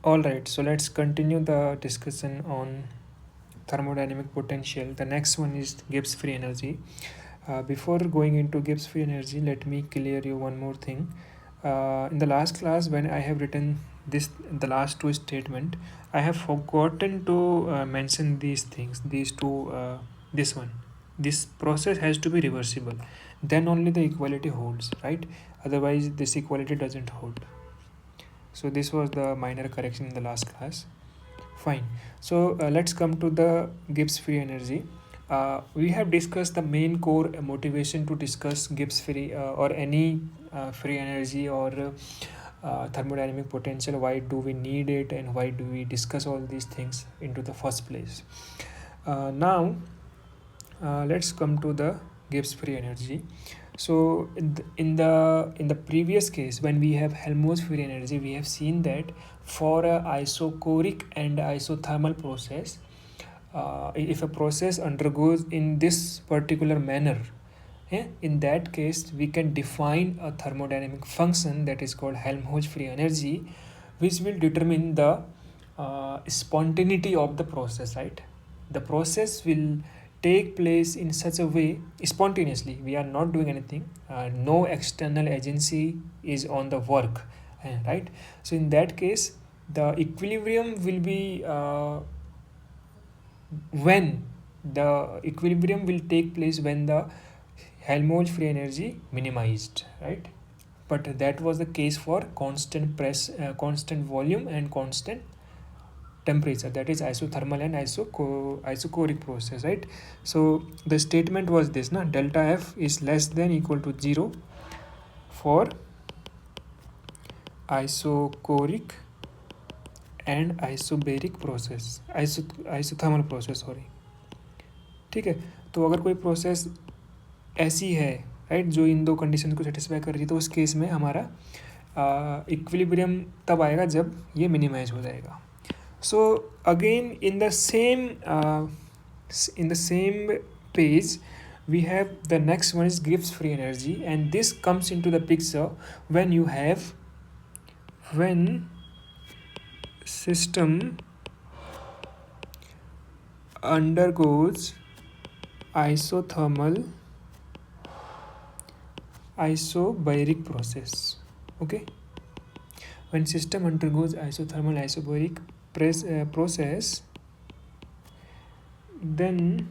All right, so let's continue the discussion on thermodynamic potential. The next one is Gibbs free energy. Before going into Gibbs free energy, let me clear you one more thing. In the last class, when I have written the last two statement, I have forgotten to mention these things. These two, this one. This process has to be reversible. Then only the equality holds, right? Otherwise, this equality doesn't hold. So this was the minor correction in the last class. Fine. So let's come to the Gibbs free energy. We have discussed the main core motivation to discuss Gibbs free or any free energy or thermodynamic potential. Why do we need it, and why do we discuss all these things into the first place? Now let's come to the Gibbs free energy. So in the previous case, when we have Helmholtz free energy, we have seen that for a isochoric and isothermal process, if a process undergoes in this particular manner, in that case we can define a thermodynamic function that is called Helmholtz free energy, which will determine the spontaneity of the process, right? The process will take place in such a way spontaneously. We are not doing anything. No external agency is on the work, right? So in that case, the equilibrium will be when the equilibrium will take place when the Helmholtz free energy minimized, right? But that was the case for constant press, constant volume, and constant temperature, that is isothermal and isochoric process, right? So the statement was this, na, delta F is less than equal to 0 for isochoric and isobaric process, isothermal process, sorry. ठीक है, तो अगर कोई process ऐसी है, right, जो इन दो condition को सेटिस्फाई कर रही है, तो उस केस में हमारा इक्विलिब्रियम तब आएगा जब ये मिनिमाइज हो जाएगा. So again in the same page, we have the next one is Gibbs free energy, and this comes into the picture when system undergoes isothermal isobaric process. Okay, when system undergoes isothermal isobaric process, then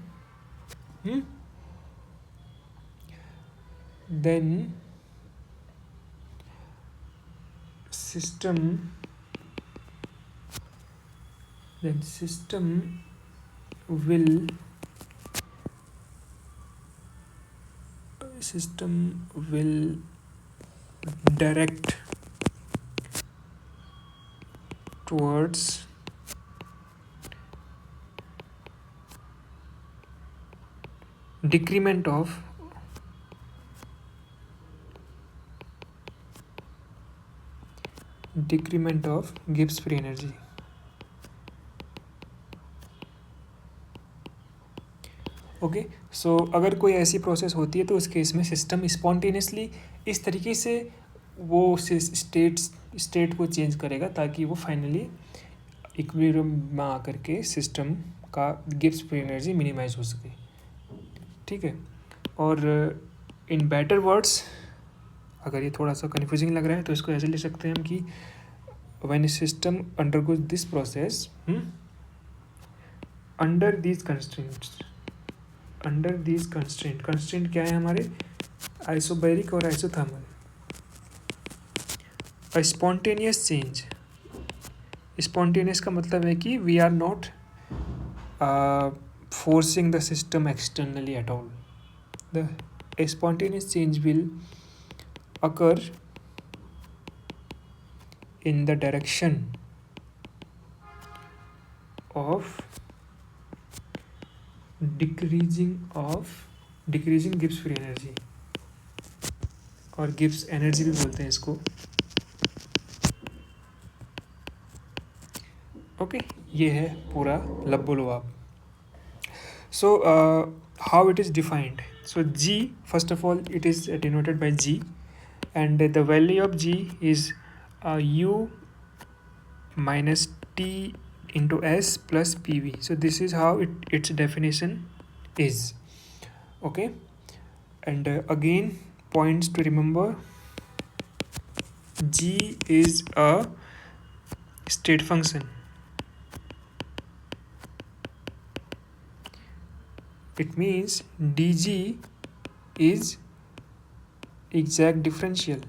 system will direct towards decrement of Gibbs free energy. Okay, so अगर कोई ऐसी process होती है तो उस case में system spontaneously इस तरीके से वो स्टेट को चेंज करेगा ताकि वो फाइनली इक्विलिब्रियम में आकर के सिस्टम का गिब्स फ्री एनर्जी मिनिमाइज हो सके. ठीक है, और इन बेटर वर्ड्स, अगर ये थोड़ा सा कन्फ्यूजिंग लग रहा है तो इसको ऐसे ले सकते हैं हम कि when system undergoes this process under these constraint क्या है हमारे, आइसोबैरिक और isothermal, a spontaneous change. Spontaneous का मतलब है कि we are not forcing the system externally at all. A spontaneous change will occur in the direction of decreasing Gibbs free energy, और Gibbs energy भी बोलते हैं इसको. ओके, ये है पूरा लब्बो लुआब. So how it is defined? So G, first of all, it is denoted by G, and the value of G is U minus T into S plus PV. So this is how its definition is. Okay, and again points to remember: G is a state function. It means dg is exact differential.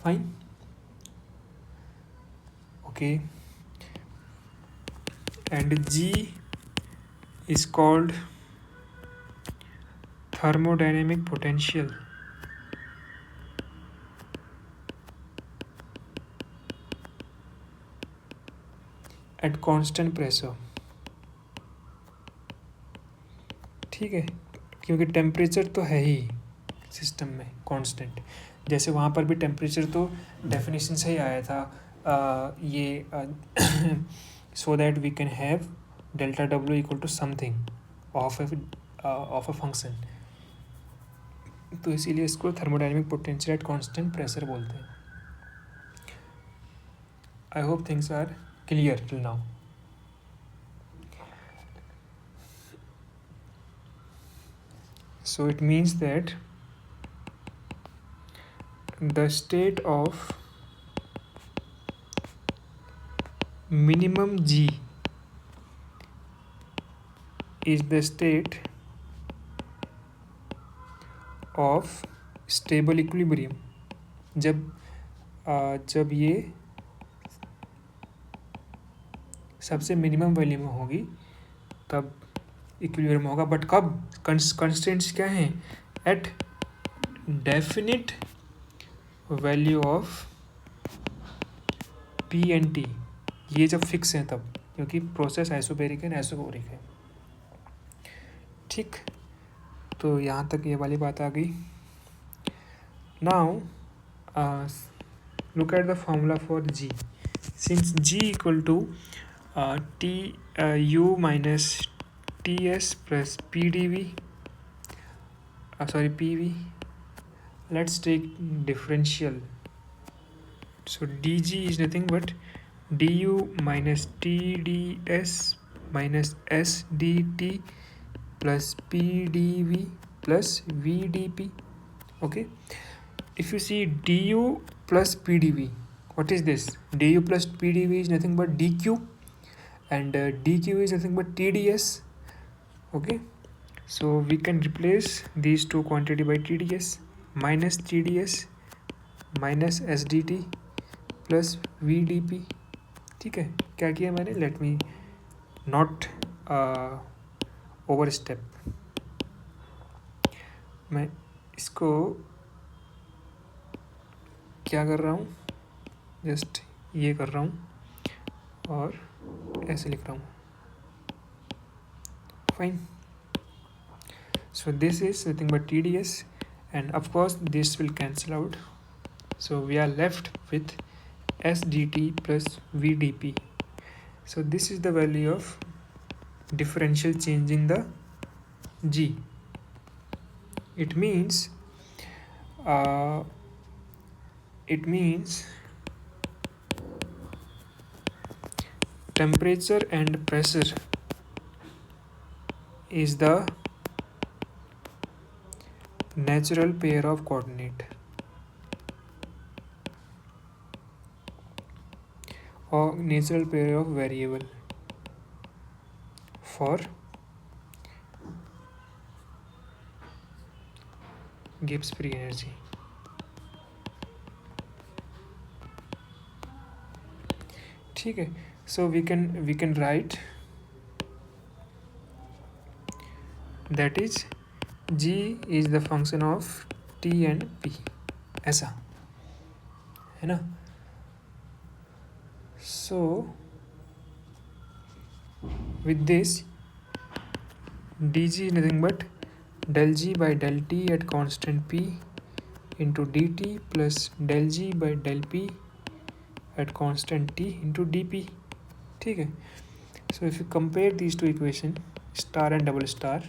Fine. Okay, and G is called thermodynamic potential. At constant pressure. ठीक है, क्योंकि temperature तो है ही system में constant, जैसे वहाँ पर भी टेम्परेचर तो डेफिनेशन से ही आया था ये so that we can have delta W equal to something of a function, तो इसीलिए इसको thermodynamic potential at constant pressure बोलते हैं. I hope things are clear till now. So it means that the state of minimum G is the state of stable equilibrium. जब ये सबसे minimum value में होगी तब इक्विलिब्रियम होगा. बट कब? कंस्टेंट्स क्या हैं? At definite value of P and T, ये जब फिक्स हैं तब, क्योंकि प्रोसेस आइसोबैरिक है आइसोबोरिक है. ठीक, तो यहाँ तक ये वाली बात आ गई. Now look at the formula for G. Since G equal to T U minus Ts plus PdV, PV. Let's take differential. So dg is nothing but du minus Tds minus sdt plus Pdv plus Vdp. Okay, if you see du plus Pdv, what is this? Du plus Pdv is nothing but dq, and dq is nothing but Tds. Okay, so we can replace these two quantity by TDS minus TDS minus SDT plus VDP. ठीक है, क्या किया मैंने? Let me not over step. मैं इसको क्या कर रहा हूँ, जस्ट ये कर रहा हूँ और ऐसे लिख रहा हूँ. Fine. So this is nothing but TDS, and of course this will cancel out, so we are left with SDT plus VDP. So this is the value of differential change in the G. It means temperature and pressure is the natural pair of coordinate, or natural pair of variable for Gibbs free energy. ठीक है, so we can write that is G is the function of T and P, ऐसा है ना. So with this dg is nothing but del G by del T at constant P into dt plus del G by del P at constant T into dP. ठीक है, so if you compare these two equation, star and double star,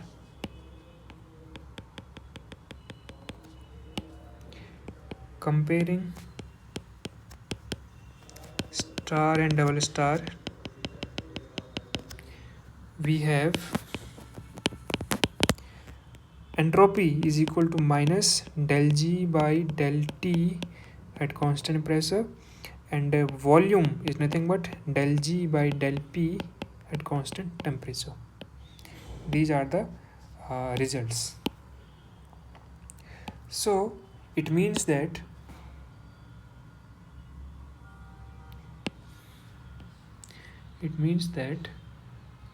comparing star and double star, we have entropy is equal to minus del G by del T at constant pressure, and volume is nothing but del G by del P at constant temperature. These are the results. So it means that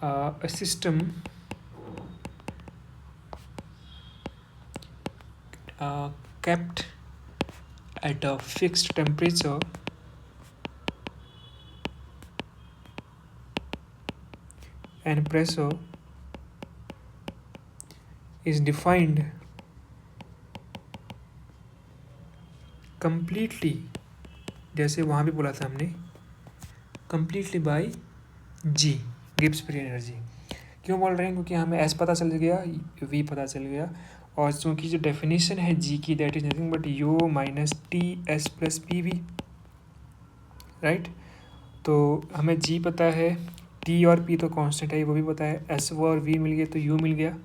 a system kept at a fixed temperature and pressure is defined completely, जैसे वहाँ भी बोला था हमने, completely by G, Gibbs free energy. क्यों बोल रहे हैं? क्योंकि हमें S पता चल गया, V पता चल गया, और चूँकि जो डेफिनेशन है G की, that is nothing but U minus T S plus P V, right. तो हमें G पता है, T और P तो कांस्टेंट है, वो भी पता है, S और V मिल गए तो U मिल गया,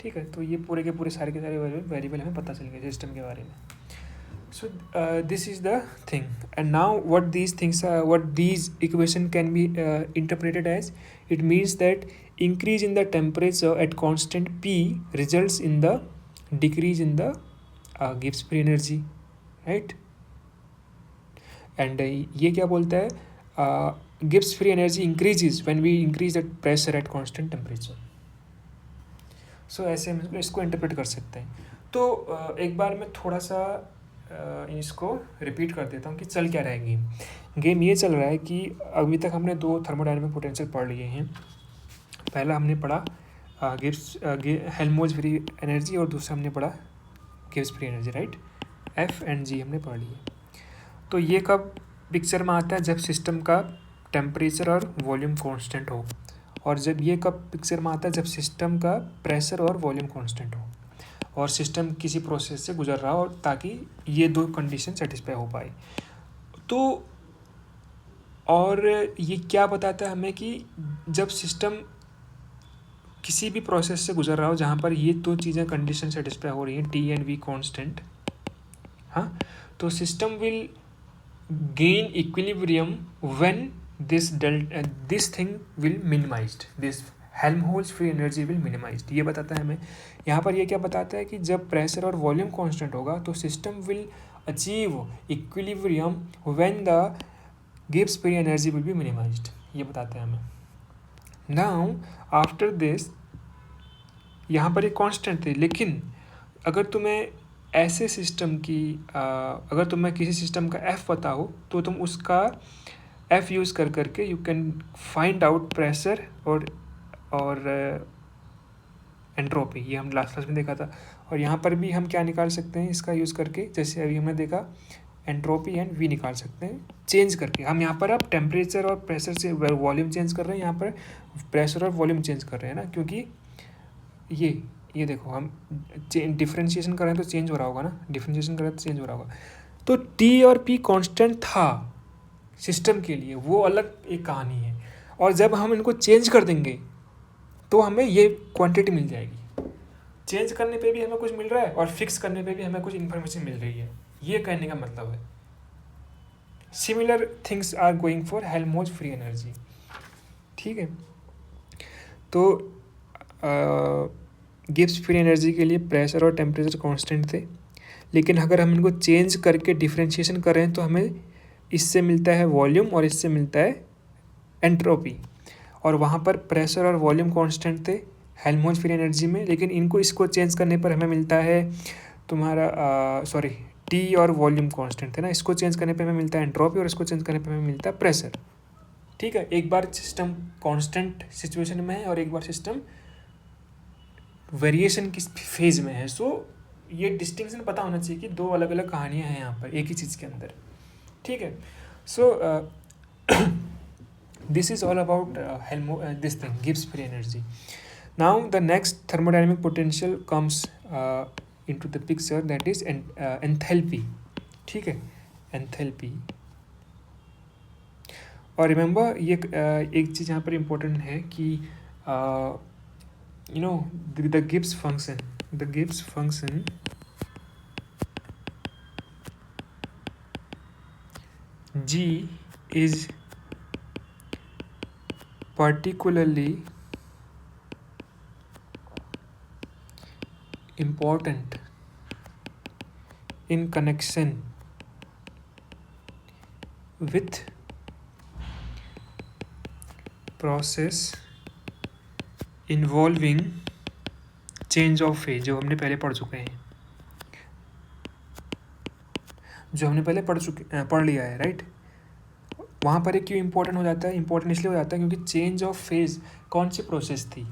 ठीक है। तो ये पूरे के पूरे सारे के सारे वेरिएबल हमें पता चल गए सिस्टम के बारे में। So this is the thing, and now what these things are, what these equation can be interpreted as, it means that increase in the temperature at constant P results in the decrease in the Gibbs free energy, right? And ये क्या बोलता है, Gibbs free energy increases when we increase the pressure at constant temperature. So ऐसे हम इसको interpret कर सकते हैं। तो एक बार मैं थोड़ा सा इसको रिपीट कर देता हूँ कि चल क्या रहा है गेम। गेम ये चल रहा है कि अभी तक हमने दो थर्मोडायनामिक पोटेंशियल पढ़ लिए हैं। पहला हमने पढ़ा गिब्स हेल्महोल्ट्ज़ फ्री एनर्जी, और दूसरा हमने पढ़ा Gibbs free energy, right. F and G हमने पढ़ लिए। तो ये कब पिक्चर में आता है? जब सिस्टम का टेम्परेचर और वॉल्यूम कांस्टेंट हो, और जब ये कब पिक्चर में आता है? जब सिस्टम का प्रेशर और वॉल्यूम कांस्टेंट हो और सिस्टम किसी प्रोसेस से गुजर रहा हो, ताकि ये दो कंडीशन सेटिस्फाई हो पाए। तो और ये क्या बताता है हमें कि जब सिस्टम किसी भी प्रोसेस से गुजर रहा हो जहाँ पर ये दो चीज़ें कंडीशन सेटिस्फाई हो रही हैं, टी एंड वी कांस्टेंट, हाँ, तो system will gain equilibrium when this thing will minimised, this Helmholtz free energy will minimised. ये बताता है हमें। यहाँ पर ये क्या बताता है कि जब प्रेशर और वॉल्यूम कांस्टेंट होगा तो system will achieve equilibrium when the Gibbs free energy will be minimised. ये बताता है हमें। नाउ आफ्टर दिस, यहाँ पर ये कांस्टेंट थे, लेकिन अगर तुम्हें ऐसे सिस्टम की अगर तुम्हें किसी सिस्टम का एफ पता हो तो तुम उसका एफ यूज़ कर करके you can find out pressure और एंट्रोपी। ये हम लास्ट क्लास में देखा था। और यहाँ पर भी हम क्या निकाल सकते हैं इसका यूज़ करके? जैसे अभी हमने देखा, एंट्रोपी एंड वी निकाल सकते हैं चेंज करके। हम यहाँ पर अब टेम्परेचर और प्रेशर से वॉल्यूम चेंज कर रहे हैं, यहाँ पर प्रेशर और वॉल्यूम चेंज कर रहे हैं ना, क्योंकि ये देखो हम डिफ्रेंशिएशन कर रहे हैं तो चेंज हो रहा होगा ना, डिफ्रेंशिएशन कर रहे हैं तो चेंज हो रहा होगा। तो टी और पी कांस्टेंट था सिस्टम के लिए, वो अलग एक कहानी है। और जब हम इनको चेंज कर देंगे तो हमें ये क्वांटिटी मिल जाएगी। चेंज करने पे भी हमें कुछ मिल रहा है और फिक्स करने पे भी हमें कुछ इन्फॉर्मेशन मिल रही है। ये कहने का मतलब है similar things are going for Helmholtz free energy, ठीक है। तो गिब्स फ्री एनर्जी के लिए प्रेशर और टेम्परेचर कांस्टेंट थे, लेकिन अगर हम इनको चेंज करके डिफ्रेंशिएशन करें तो हमें इससे मिलता है वॉल्यूम और इससे मिलता है एंट्रोपी। और वहाँ पर प्रेशर और वॉल्यूम कांस्टेंट थे हेल्महोल्ट्ज़ फ्री एनर्जी में, लेकिन इसको चेंज करने पर हमें मिलता है तुम्हारा टी और वॉल्यूम कांस्टेंट थे ना, इसको चेंज करने पे हमें मिलता है एंट्रोपी और इसको चेंज करने पे हमें मिलता है प्रेशर, ठीक है। एक बार सिस्टम कांस्टेंट सिचुएशन में है और एक बार सिस्टम वेरिएशन की फेज में है। सो ये डिस्टिंक्शन पता होना चाहिए कि दो अलग अलग कहानियाँ हैं यहाँ पर एक ही चीज़ के अंदर, ठीक है। सो this is all about this thing, Gibbs free energy. Now the next thermodynamic potential comes into the picture, that is enthalpy. ठीक है, एंथैल्पी। और रिमेंबर ये एक चीज़ यहाँ पर इम्पोर्टेंट है कि you know the Gibbs function G is particularly important in connection with process involving change of phase, जो हमने पहले पढ़ चुके हैं, जो हमने पहले पढ़ लिया है, राइट। वहाँ पर क्यों इम्पोर्टेंट हो जाता है? इम्पोर्टेंट इसलिए हो जाता है क्योंकि चेंज ऑफ फेज कौन सी प्रोसेस थी?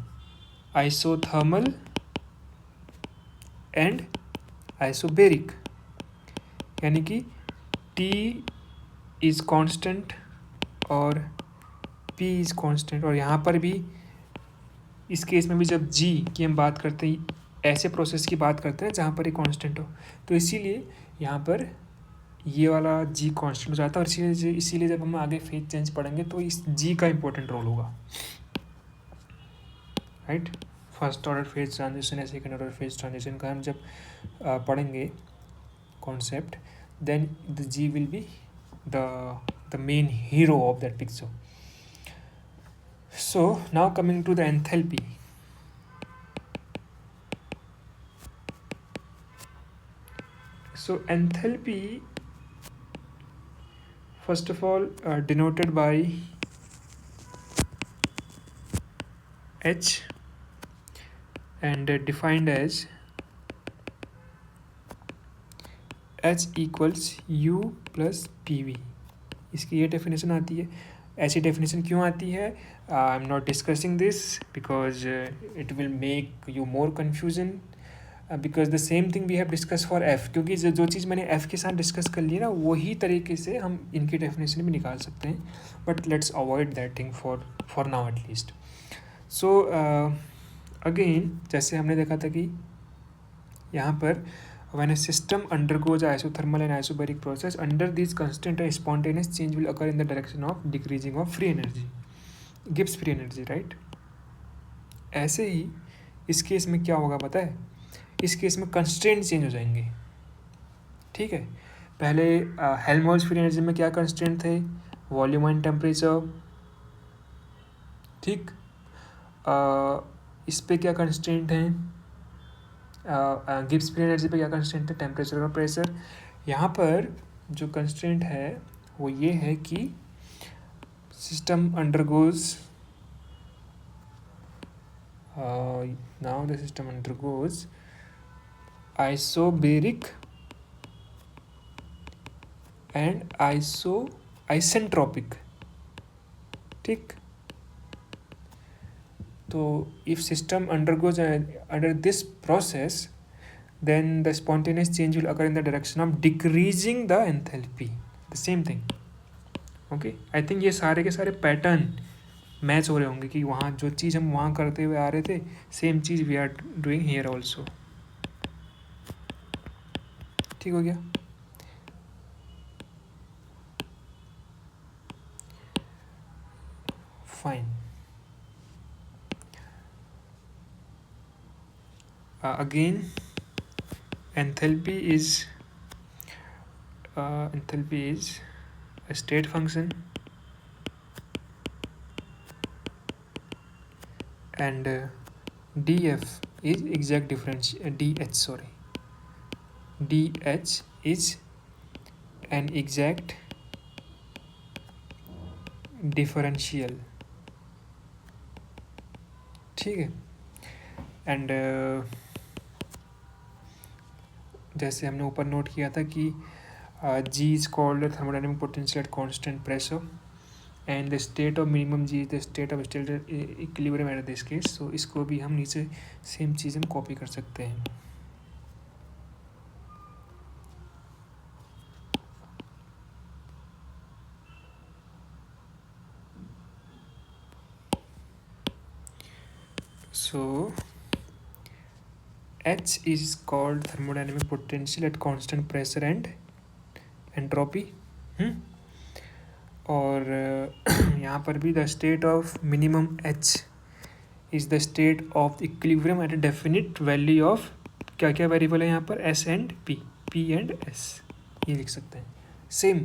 आइसोथर्मल एंड आइसोबेरिक, यानी कि T इज़ कांस्टेंट और P इज़ कांस्टेंट। और यहाँ पर भी इस केस में भी जब G की हम बात करते हैं, ऐसे प्रोसेस की बात करते हैं जहाँ पर ये कांस्टेंट हो, तो इसीलिए यहाँ पर ये वाला G कांस्टेंट हो जाता है। और इसीलिए जब हम आगे फेज चेंज पढ़ेंगे तो इस G का इम्पोर्टेंट रोल होगा, right. First order phase transition या सेकेंड ऑर्डर फेज ट्रांजिशन का हम जब पढ़ेंगे concept, then the G will be the main hero of that picture. So now coming to the enthalpy. So enthalpy, first of all, denoted by H and defined as H equals U plus PV. इसकी ये definition आती है. ऐसी definition क्यों आती है? I am not discussing this because it will make you more confusion, because the same thing we have discuss for F. क्योंकि जो चीज़ मैंने एफ के साथ डिस्कस कर ली ना, वही तरीके से हम इनकी डेफिनेशन भी निकाल सकते हैं, but let's avoid that thing for now at least. So again जैसे हमने देखा था कि यहाँ पर when a system undergoes isothermal and isobaric process, under these constant and spontaneous change will occur in the direction of decreasing of free energy, Gibbs free energy, right. ऐसे ही इस case में क्या होगा पता है? इस केस में कंस्ट्रेंट चेंज हो जाएंगे, ठीक है. पहले हेल्महोल्ट्ज़ फ्री एनर्जी में क्या कंस्ट्रेंट थे? वॉल्यूम एंड टेम्परेचर, ठीक. इस पे क्या कंस्ट्रेंट हैं? गिब्स फ्री एनर्जी पे क्या कंस्ट्रेंट है? टेम्परेचर और प्रेशर. यहाँ पर जो कंस्ट्रेंट है वो ये है कि system undergoes now the system undergoes isobaric and isentropic, ठीक. तो if system undergoes under this process, then the spontaneous change will occur in the direction of decreasing the enthalpy. The same thing. Okay, I think ये सारे के सारे pattern match हो रहे होंगे कि वहाँ जो चीज़ हम वहाँ करते हुए आ रहे थे, सेम चीज़ we are doing here also. ठीक हो गया. Fine. Again, enthalpy is a state function, and dF is exact differential. dH is an exact differential, ठीक है. एंड जैसे हमने ऊपर नोट किया था कि G is called thermodynamic potential at constant pressure, and the state of minimum G is the state of state equilibrium at this case. So इसको भी हम नीचे सेम चीज़ हम कॉपी कर सकते हैं. सो H is called thermodynamic potential at constant pressure and entropy. और यहाँ पर भी the state of minimum H is the state of equilibrium at a definite value of, क्या क्या वेरिएबल है यहाँ पर, S and P and S, ये लिख सकते हैं। सेम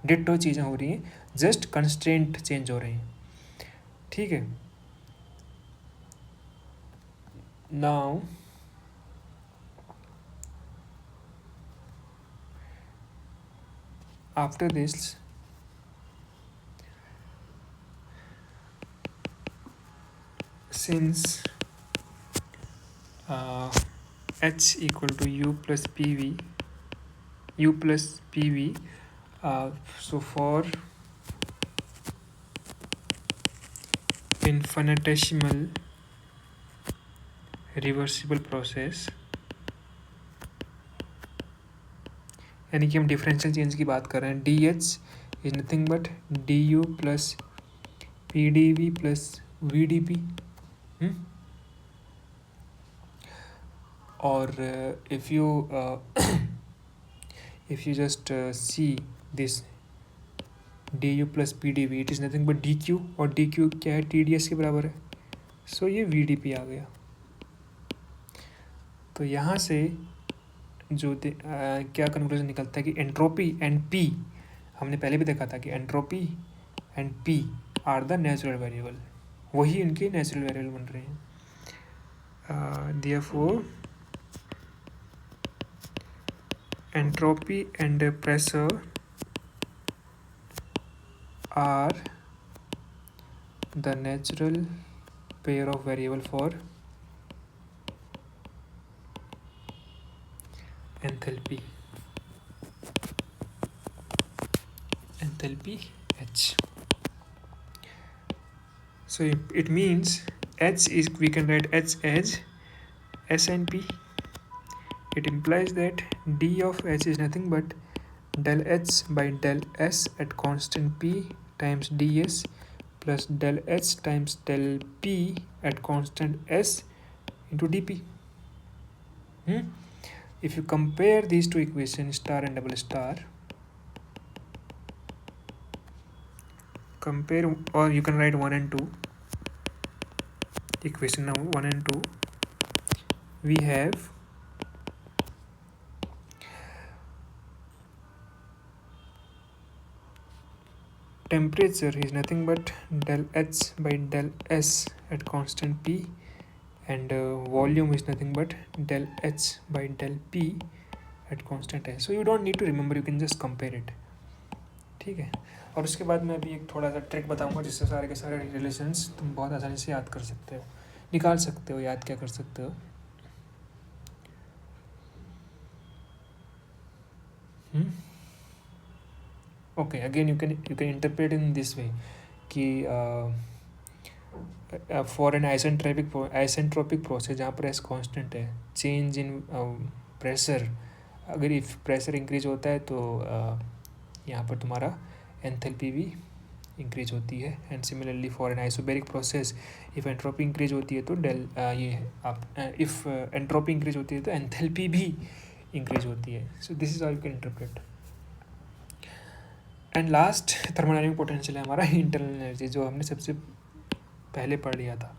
डिट्टो चीज़ें हो रही हैं, जस्ट कंस्ट्रेंट चेंज हो रहे हैं, ठीक है। Now after this since h equal to u plus pv, so for infinitesimal reversible process, यानी कि हम डिफरेंशियल चेंज की बात कर रहे हैं, D H is nothing but D U plus P D V plus V D P. और if you just see this D U plus P D V, it is nothing but D Q, और D Q क्या है, T D S के बराबर है। सो ये we D P आ गया। तो यहाँ से जो क्या कंक्लूजन निकलता है कि एंट्रोपी एंड पी, हमने पहले भी देखा था कि entropy and P are the natural variable, वही उनके नेचुरल वेरिएबल बन रहे हैं। Therefore entropy and pressure are the natural pair of variable for enthalpy h. So it means h is, we can write h as s and p. It implies that d of h is nothing but del h by del s at constant p times ds plus del h times del p at constant s into dp. If you compare these two equations, star and double star, compare, or you can write 1 and 2, equation now 1 and 2, we have temperature is nothing but del h by del s at constant p, and volume is nothing but del h by del p at constant s. So you don't need to remember, you can just compare it, ठीक है। और उसके बाद मैं अभी एक थोड़ा सा ट्रिक बताऊंगा जिससे सारे के सारे रिलेशंस तुम बहुत आसानी से याद कर सकते हो, निकाल सकते हो, याद क्या कर सकते हो। Okay, again you can interpret in this way कि फॉर एन आइसेंट्रोपिक प्रोसेस जहाँ पर एस कांस्टेंट है, चेंज इन प्रेशर, अगर इफ प्रेशर इंक्रीज होता है तो यहाँ पर तुम्हारा एंथैल्पी भी इंक्रीज होती है। And similarly for an isobaric process if entropy increase होती है तो इफ एंट्रोपी इंक्रीज होती है तो एंथैल्पी भी इंक्रीज होती है। So this is how you can interpret. And last thermodynamic potential है हमारा इंटरनल एनर्जी, जो हमने सबसे पहले पढ़ लिया था।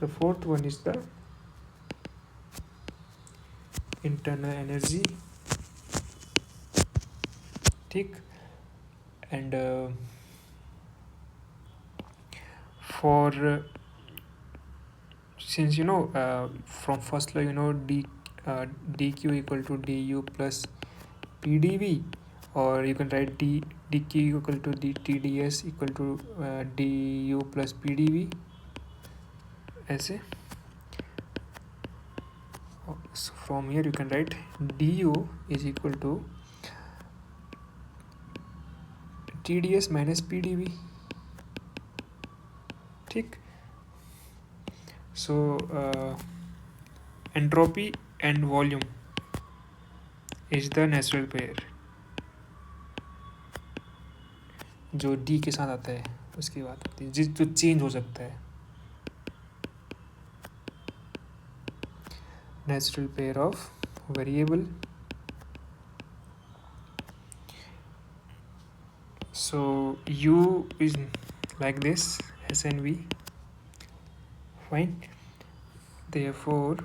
The fourth one is the internal energy, ठीक। And for since you know from first law you know dq equal to du plus pdv, or you can write dq equal to dtds equal to du plus pdv ऐसे। So from here you can write du is equal to tds minus pdv, ठीक। So entropy and volume is the natural pair, जो D के साथ आता है उसकी बात होती है, जो चेंज हो सकता है, natural pair of variable So u is like this, S and V. Fine. Therefore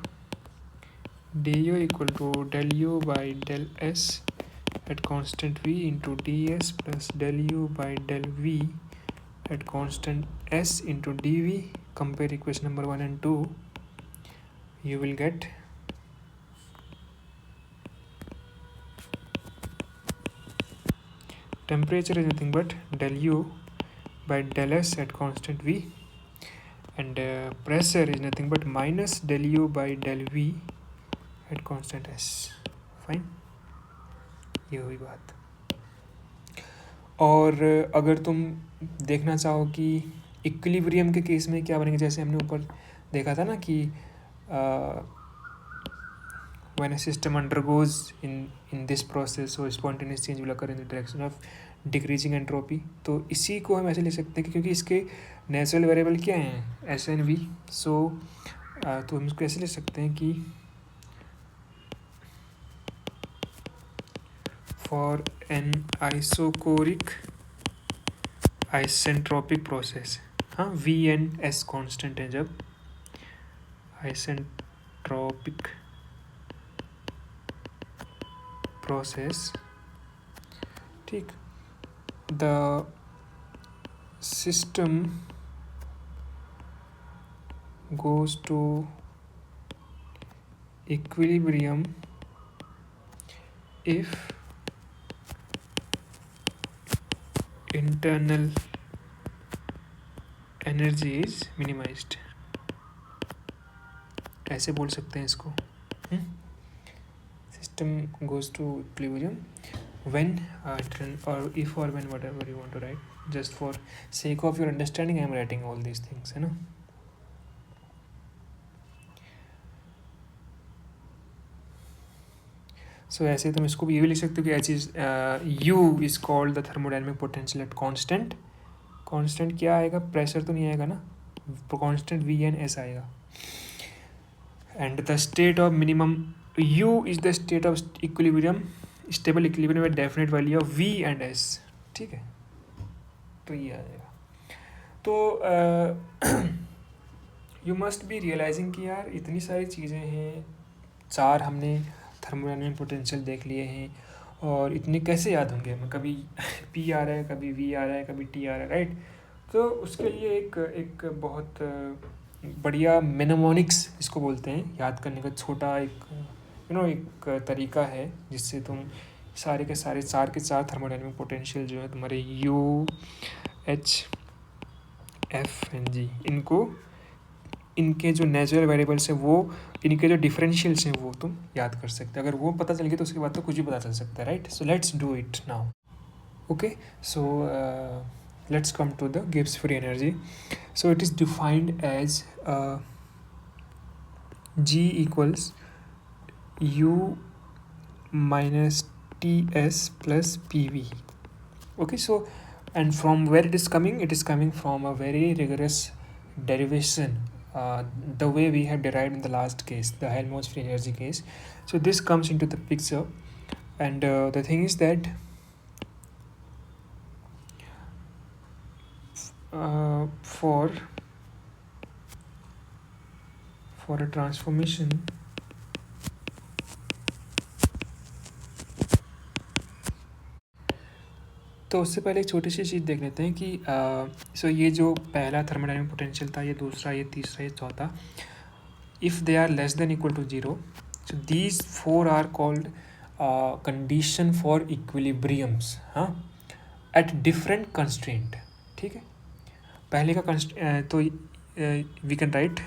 du equal to del u by del S at constant V into ds plus del u by del V at constant S into dV. Compare equation number 1 and 2. You will get temperature is nothing but del U by del S at constant V, and pressure is nothing but minus del U by del V at constant S. Fine, ये हुई बात. और अगर तुम देखना चाहो कि equilibrium के केस में क्या बनेगा, जैसे हमने ऊपर देखा था ना कि when a system undergoes in this process, so spontaneous change will occur in the direction of decreasing entropy. तो इसी को हम ऐसे ले सकते हैं कि क्योंकि इसके नेचुरल वेरिएबल क्या हैं, एस एन वी. सो तो हम इसको ऐसे ले सकते हैं कि for an isochoric isentropic process, हाँ वी एन एस कॉन्स्टेंट है जब आइसेंट्रोपिक process, ठीक, the system goes to equilibrium if internal energy is minimized. ऐसे बोल सकते हैं इसको. System goes to equilibrium when or if or when, whatever you want to write. Just for sake of your understanding I am writing all these things, है ना. So ऐसे तुम इसको भी ये भी लिख सकते हो कि H is you is called the thermodynamic potential at constant. Constant क्या आएगा, प्रेशर तो नहीं आएगा ना, कांस्टेंट वी एन एस आएगा. And the state of minimum U is the state of equilibrium, stable equilibrium with definite value of V and S. ठीक है, तो ये आ जाएगा. तो यू मस्ट बी रियलाइजिंग कि यार इतनी सारी चीज़ें हैं, 4 हमने थर्मोडायनेमिक पोटेंशियल देख लिए हैं, और इतने कैसे याद होंगे हमें, कभी P आ रहा है, कभी V आ रहा है, कभी T आ रहा है, राइट. तो उसके लिए एक बहुत बढ़िया मेनेमोनिक्स इसको बोलते हैं, याद करने का छोटा एक एक तरीका है जिससे तुम सारे के सारे 4 के 4 थर्मोडायनेमिक पोटेंशियल जो है तुम्हारे U, H, F and G, इनके जो नेचुरल वेरिएबल्स हैं वो, इनके जो डिफरेंशियल्स हैं वो तुम याद कर सकते हो. अगर वो पता चल गया तो उसके बाद तो कुछ भी पता चल सकता है, right. So let's do it now. Okay, so let's come to the Gibbs free energy. So it is defined as G equals U minus TS plus PV. Okay, so and from where it is coming? It is coming from a very rigorous derivation, the way we have derived in the last case, the Helmholtz free energy case. So this comes into the picture, and the thing is that for a transformation तो उससे पहले एक छोटी सी चीज़ देख लेते हैं कि सो ये जो पहला थर्मोडायनेमिक पोटेंशियल था, ये दूसरा, ये तीसरा, ये चौथा, if they are less than equal to 0, so these 4 are called condition for equilibriums, हाँ, एट डिफरेंट कंस्ट्रेंट. ठीक है, पहले का तो we can write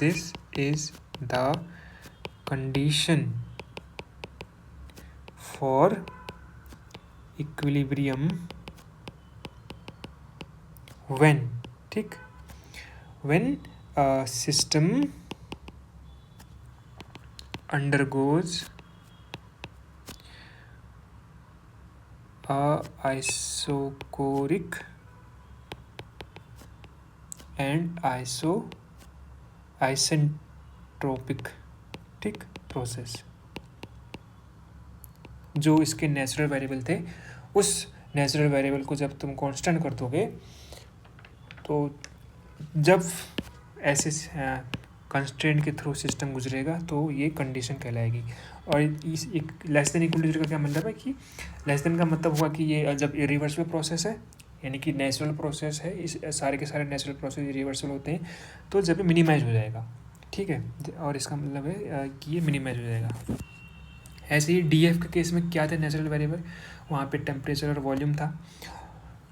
this is the condition for equilibrium when, ठीक, when a system undergoes a isochoric and isentropic, ठीक, process. जो इसके नेचुरल वेरिएबल थे, उस नेचुरल वेरिएबल को जब तुम कांस्टेंट कर दोगे तो जब ऐसे कंस्ट्रेंट के थ्रू सिस्टम गुजरेगा तो ये कंडीशन कहलाएगी। और इस एक less than equal to zero का क्या मतलब है कि लेस देन का मतलब हुआ कि ये जब इरिवर्सिबल प्रोसेस है, यानी कि नेचुरल प्रोसेस है, इस सारे के सारे नेचुरल प्रोसेस इरिवर्सिबल होते हैं, तो जब ये मिनिमाइज हो जाएगा, ठीक है। और इसका मतलब है कि ये मिनिमाइज हो जाएगा। ऐसे ही डी एफ के केस में क्या थे नेचुरल वेरिएबल, वहाँ पे टेम्परेचर और वॉल्यूम था।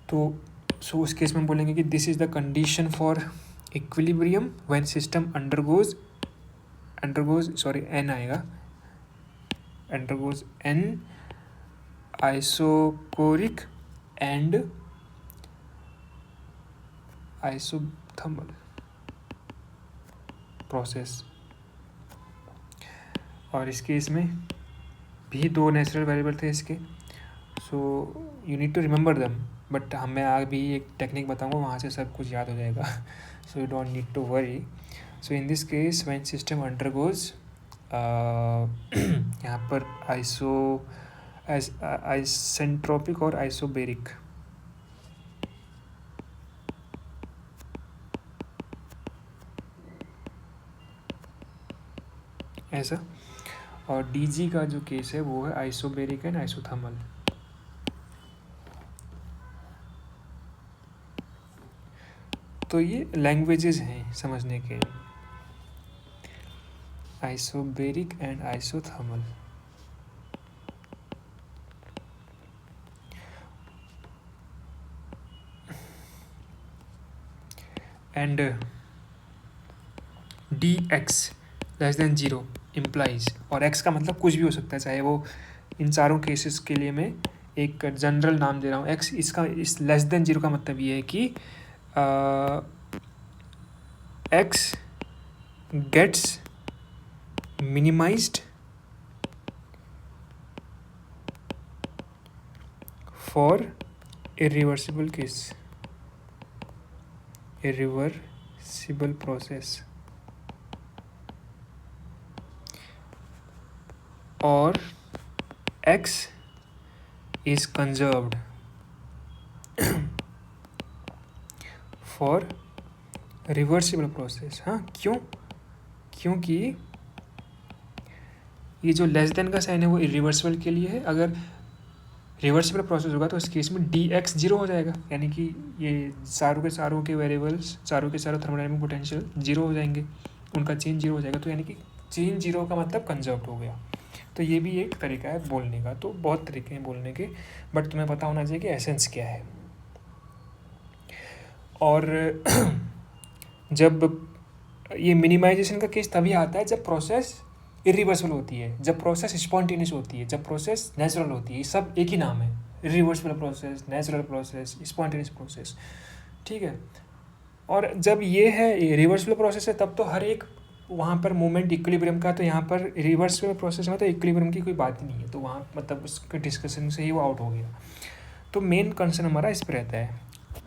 तो सो उस केस में हम बोलेंगे कि this is the condition for equilibrium when system undergoes an आएगा, undergoes an isochoric and isothermal process. और इस केस में भी दो नेचुरल वेरिएबल थे इसके, so you need to remember them. But मैं अभी एक टेक्निक बताऊंगा, वहाँ से सब कुछ याद हो जाएगा, so you don't need to worry. So in this case when system undergoes यहाँ पर आइसेंट्रोपिक और आइसोबेरिक, ऐसा। और डीजी का जो केस है वो है आइसोबेरिक एंड आइसोथर्मल। तो ये लैंग्वेजेस हैं समझने के, isobaric and isothermal. And D x less than zero implies, और एक्स का मतलब कुछ भी हो सकता है, चाहे वो इन चारों केसेस के लिए मैं एक जनरल नाम दे रहा हूँ एक्स। इसका इस लेस देन जीरो का मतलब ये है कि X gets minimised for irreversible case, irreversible process, or x is conserved for reversible process। हाँ, क्योंकि ये जो लेस देन का साइन है वो इरिवर्सिबल के लिए है। अगर रिवर्सिबल प्रोसेस होगा तो इस केस में डी एक्स जीरो हो जाएगा, यानी कि ये चारों के वेरिएबल्स, चारों के चारों थर्मोडायनेमिक पोटेंशियल जीरो हो जाएंगे, उनका चेंज जीरो हो जाएगा। तो यानी कि चेंज जीरो का मतलब कंजर्व हो गया। तो ये भी एक तरीका है बोलने का। तो बहुत तरीके हैं बोलने के, बट तुम्हें पता होना चाहिए कि एसेंस क्या है। और जब ये मिनिमाइजेशन का केस तभी आता है जब प्रोसेस इरिवर्सिबल होती है, जब प्रोसेस स्पॉन्टेनियस होती है, जब प्रोसेस नेचुरल होती है। ये सब एक ही नाम है, irreversible process, natural process, spontaneous process, ठीक है। और जब ये है रिवर्सिबल प्रोसेस है तब तो हर एक वहाँ पर मूवमेंट इक्विलिब्रियम का, तो यहाँ पर रिवर्सिबल प्रोसेस में तो इक्विलिब्रियम की कोई बात ही नहीं है, तो वहाँ मतलब उसके डिस्कशन से ही वो आउट हो गया। तो मेन कंसर्न हमारा इस पर रहता है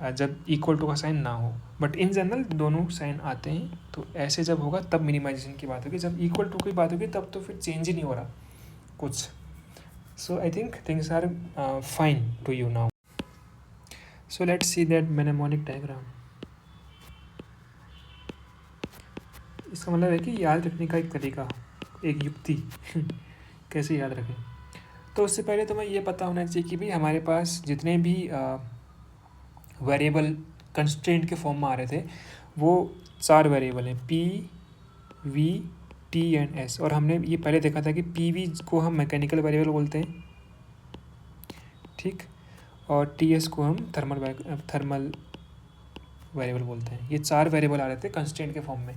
जब इक्वल टू का साइन ना हो, बट इन जनरल दोनों साइन आते हैं। तो ऐसे जब होगा तब मिनिमाइजेशन की बात होगी, जब इक्वल टू की बात होगी तब तो फिर चेंज ही नहीं हो रहा कुछ। So I think things are fine to you now. So let's see that mnemonic diagram. इसका मतलब है कि याद रखने का एक तरीका, एक युक्ति कैसे याद रखें। तो उससे पहले तो मैं ये पता होना चाहिए कि भाई हमारे पास जितने भी वेरिएबल कंस्ट्रेंट के फॉर्म में आ रहे थे वो 4 वेरिएबल हैं, P V T and S. और हमने ये पहले देखा था कि पी वी को हम मैकेनिकल वेरिएबल बोलते हैं, ठीक, और टी एस को हम थर्मल वेरिएबल बोलते हैं। ये 4 वेरिएबल आ रहे थे कंस्ट्रेंट के फॉर्म में।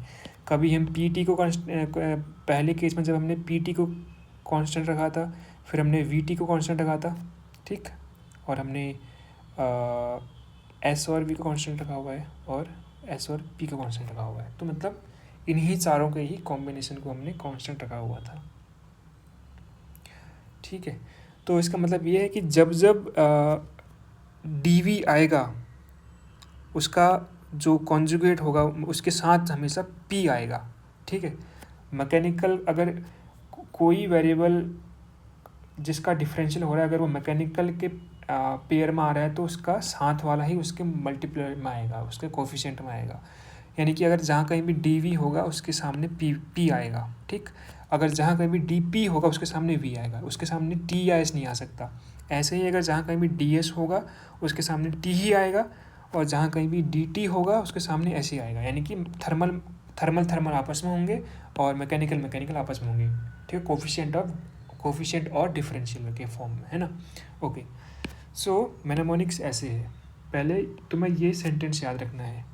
कभी हम पी टी को पहले केस में जब हमने पी टी को कांस्टेंट रखा था, फिर हमने वी टी को कांस्टेंट रखा था, ठीक, और हमने एस और वी को कांस्टेंट रखा हुआ है, और एस और पी को कांस्टेंट रखा हुआ है। तो मतलब इन्हीं चारों के ही कॉम्बिनेशन को हमने कांस्टेंट रखा हुआ था, ठीक है। तो इसका मतलब ये है कि जब जब डी वी आएगा उसका जो कॉन्जुगेट होगा उसके साथ हमेशा पी आएगा, ठीक है। मैकेनिकल अगर कोई वेरिएबल जिसका डिफरेंशियल हो रहा है अगर वो मैकेनिकल के पेयर में आ रहा है तो उसका साथ वाला ही उसके मल्टीप्लाई में आएगा, उसके कोफिशिएंट में आएगा। यानी कि अगर जहाँ कहीं भी डी वी होगा उसके सामने पी आएगा, ठीक। अगर जहाँ कहीं भी डी पी होगा उसके सामने वी आएगा, उसके सामने टी या एस नहीं आ सकता। ऐसे ही अगर जहाँ कहीं भी डी एस होगा उसके सामने टी ही आएगा, और जहाँ कहीं भी डी टी होगा उसके सामने एस ही आएगा। यानी कि थर्मल आपस में होंगे और मैकेनिकल आपस में होंगे, ठीक है, कोफिशिएंट और डिफरेंशियल के फॉर्म में, है ना। ओके, सो मेनेमोनिक्स ऐसे है। पहले तुम्हें ये सेंटेंस याद रखना है,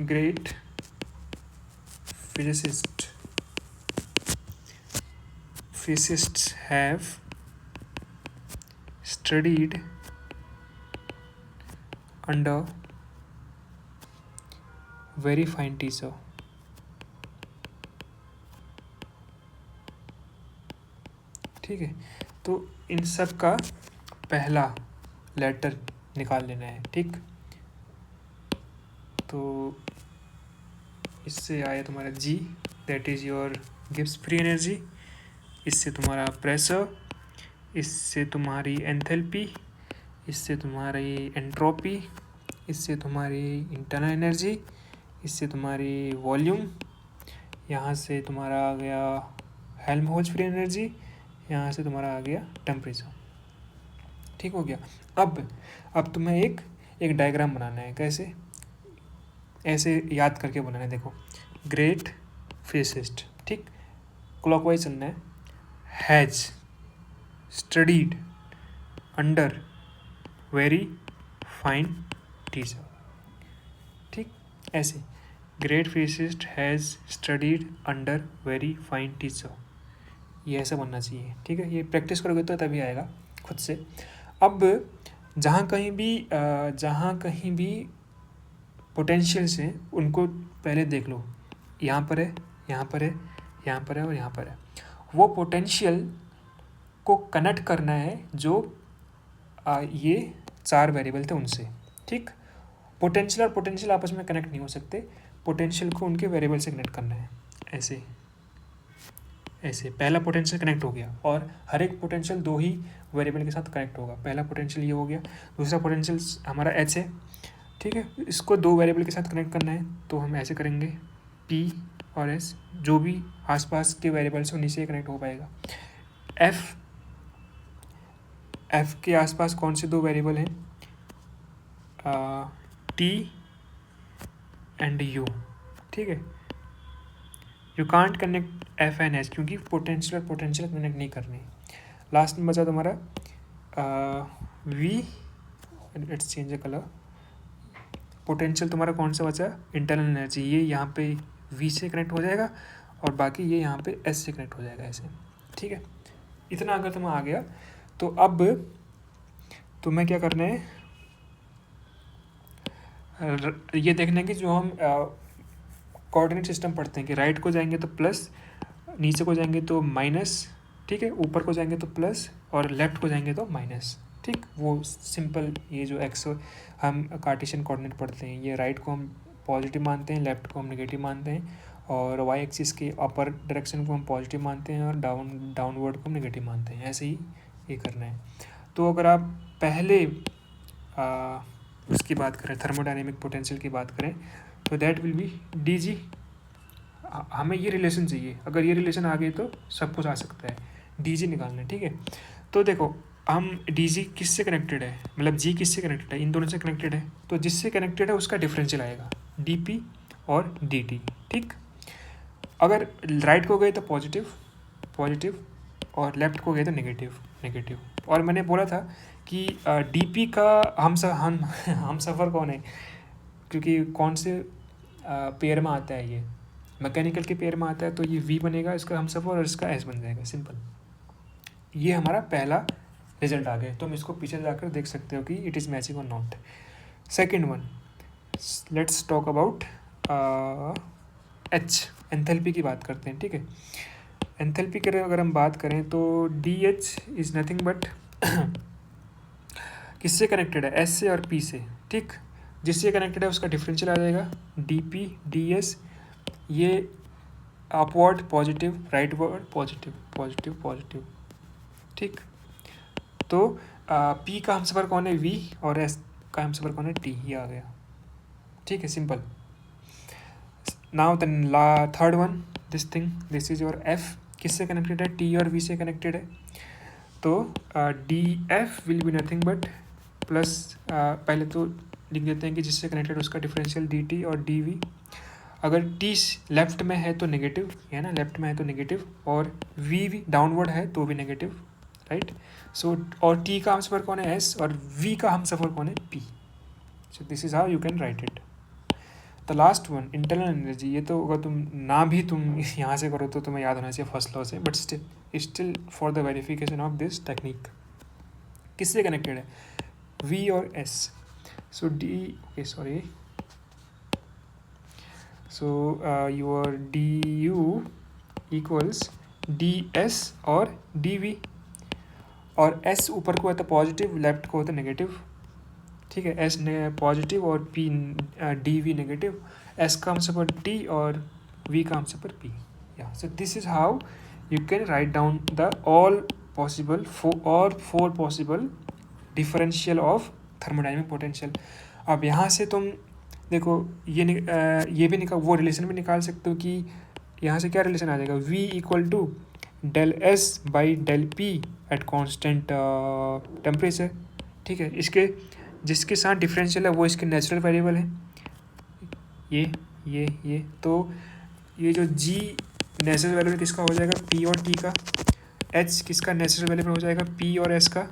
great physicists have studied under very fine teacher। ठीक है, तो इन सब का पहला लेटर निकाल लेना है, ठीक। तो इससे आया तुम्हारा G, that is your Gibbs free energy. इससे तुम्हारा प्रेशर, इससे तुम्हारी एंथैल्पी, इससे तुम्हारी एंट्रोपी, इससे तुम्हारी इंटरनल एनर्जी, इससे तुम्हारी वॉल्यूम, यहाँ से तुम्हारा आ गया हेल्महोल्ट्ज़ फ्री एनर्जी, यहाँ से तुम्हारा आ गया टेम्परेचर। ठीक हो गया। अब तुम्हें एक डायग्राम बनाना है। कैसे? ऐसे याद करके बनाना है। देखो, ग्रेट फिजिसिस्ट, ठीक, क्लॉकवाइज चलना है। Has studied under very fine teacher, ठीक, ऐसे great physicist has studied under very fine teacher, ये ऐसा बनना चाहिए। ठीक है, ये प्रैक्टिस करोगे तो तभी आएगा खुद से। अब जहाँ कहीं भी पोटेंशियल्स हैं उनको पहले देख लो। यहाँ पर है, यहाँ पर है, यहाँ पर है और यहाँ पर है। वो पोटेंशियल को कनेक्ट करना है जो ये 4 वेरिएबल थे उनसे, ठीक। पोटेंशियल और पोटेंशियल आपस में कनेक्ट नहीं हो सकते, पोटेंशियल को उनके वेरिएबल से कनेक्ट करना है। ऐसे पहला पोटेंशियल कनेक्ट हो गया, और हर एक पोटेंशियल 2 ही वेरिएबल के साथ कनेक्ट होगा। पहला पोटेंशियल ये हो गया, दूसरा पोटेंशियल हमारा एच है, ठीक है, इसको 2 वेरिएबल के साथ कनेक्ट करना है। तो हम ऐसे करेंगे, पी और एस, जो भी आसपास के वेरिएबल्स उन्हीं से कनेक्ट हो पाएगा। एफ के आसपास कौन से 2 वेरिएबल हैं? टी एंड यू, ठीक है। You can't connect F and H क्योंकि पोटेंशियल कनेक्ट नहीं करने। लास्ट में बचा तुम्हारा V, let's change the colour. Potential तुम्हारा कौन सा बचा? इंटरनल एनर्जी, ये यहाँ पे वी से कनेक्ट हो जाएगा और बाकी ये यहाँ पे एस से कनेक्ट हो जाएगा, ऐसे, ठीक है। इतना अगर तुम्हें आ गया तो अब तुम्हें क्या करना है, ये देखना है कि जो हम कोऑर्डिनेट सिस्टम पढ़ते हैं कि राइट को जाएंगे तो प्लस, नीचे को जाएंगे तो माइनस, ठीक है, ऊपर को जाएंगे तो प्लस और लेफ्ट को जाएंगे तो माइनस, ठीक। वो सिंपल, ये जो एक्स हम कार्टेशियन कोऑर्डिनेट पढ़ते हैं, ये राइट को हम पॉजिटिव मानते हैं, लेफ्ट को हम नेगेटिव मानते हैं, और वाई एक्सिस के अपर डायरेक्शन को हम पॉजिटिव मानते हैं और डाउनवर्ड को हम नेगेटिव मानते हैं। ऐसे ही ये करना है। तो अगर आप पहले उसकी बात करें, थर्मोडायनेमिक पोटेंशियल की बात करें, तो that will be D G. हमें ये रिलेशन चाहिए, अगर ये रिलेशन आ गई तो सब कुछ आ सकता है। डी जी निकालना है, ठीक है। तो देखो, हम डी जी किससे कनेक्टेड है, मतलब जी किससे कनेक्टेड है? इन दोनों से कनेक्टेड है, तो जिससे कनेक्टेड है उसका डिफरेंशियल आएगा डी पी और डी टी, ठीक। अगर राइट को गए तो पॉजिटिव और लेफ्ट को गए तो नेगेटिव। और मैंने बोला था कि डी पी का हम सफ़र कौन है, क्योंकि कौन से पेयर में आता है, ये मैकेनिकल के पेयर में आता है, तो ये वी बनेगा इसका हम सफ़र और इसका एस बन जाएगा, सिंपल। ये हमारा पहला रिजल्ट आ गया। तो हम इसको पीछे जाकर देख सकते हो कि इट इज़ मैचिंग और not. Second one, let's talk about H, enthalpy की बात करते हैं, ठीक है। एंथैल्पी की अगर हम बात करें तो D H is nothing but किससे कनेक्टेड है? एस से और पी से, ठीक। जिससे कनेक्टेड है उसका डिफरेंशियल आ जाएगा डी पी डी एस। ये upward positive, rightward positive, positive positive. ठीक, तो P का हमसफ़र कौन है? V, और S का हमसफ़र कौन है? T। ये आ गया। ठीक है, simple. Now the third one, this is your F। किससे कनेक्टेड है? T और V से कनेक्टेड है। तो DF will be nothing but plus, पहले तो लिख देते हैं कि जिससे कनेक्टेड उसका डिफरेंशियल DT और DV। अगर T लेफ्ट में है तो नेगेटिव है ना, लेफ्ट में है तो नेगेटिव, और V डाउनवर्ड है तो भी नेगेटिव, राइट। सो और T का हमसफ़र कौन है? S, और V का हमसफ़र कौन है? P। So this is how you can write it. The last one, internal energy. ये तो अगर तुम ना भी तुम यहाँ से करो तो तुम्हें याद होना चाहिए फर्स्ट लॉ से, but still for the verification of this technique, किससे कनेक्टेड है? V और S। So your DU equals DS और DV, और S ऊपर को है तो पॉजिटिव, लेफ्ट को है तो नेगेटिव। ठीक है, S पॉजिटिव और P DV नेगेटिव, S का हमसफ़र T और V का हमसफ़र P। या so this is how you can write down the all possible four possible differential of thermodynamic potential. अब यहाँ से तुम देखो ये भी वो रिलेशन भी निकाल सकते हो कि यहाँ से क्या रिलेशन आ जाएगा? V equal to del S by del P at constant temperature. ठीक है, इसके जिसके साथ डिफरेंशियल है वो इसके नेचुरल वेरिएबल है, ये तो ये जो G नेचुरल वेरिएबल किसका हो जाएगा? P और T का। H किसका नेचुरल वेरिएबल हो जाएगा? P और S का।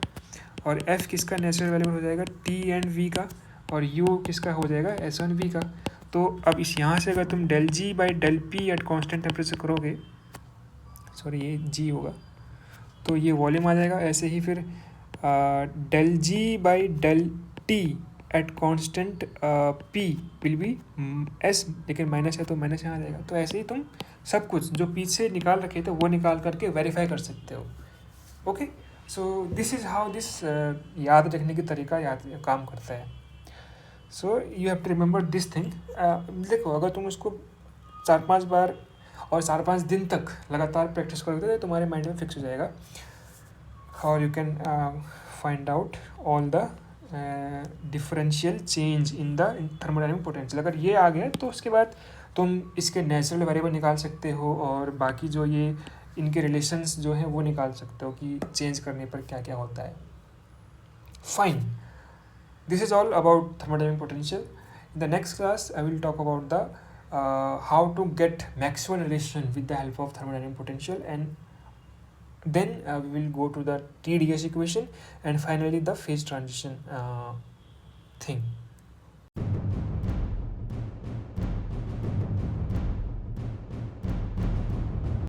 और F किसका नेचुरल वेरिएबल हो जाएगा? T एंड V का। और U किसका हो जाएगा? S और V का। तो अब इस यहाँ से अगर तुम del G by del P at constant temperature करोगे, सॉरी ये G होगा, तो ये वॉल्यूम आ जाएगा। ऐसे ही फिर del G by del T at constant P will be S, लेकिन माइनस है तो माइनस यहाँ आ जाएगा। तो ऐसे ही तुम सब कुछ जो पीछे निकाल रखे थे वो निकाल करके वेरीफाई कर सकते हो। Okay, so this is how this याद रखने की तरीका काम करता है। So you have to remember this thing. देखो, अगर तुम उसको 4-5 बार और 4-5 दिन तक लगातार प्रैक्टिस करोगे तो तुम्हारे माइंड में फिक्स हो जाएगा, और you can find out all the differential change in the thermodynamic potential. अगर ये आ गया तो उसके बाद तुम इसके नेचुरल वेरिएबल निकाल सकते हो, और बाकी जो ये इनके रिलेशंस जो हैं वो निकाल सकते हो कि चेंज करने पर क्या क्या होता है। Fine, this is all about thermodynamic potential. In the next class I will talk about the how to get Maxwell relation with the help of thermodynamic potential, and then we will go to the TdS equation, and finally the phase transition thing.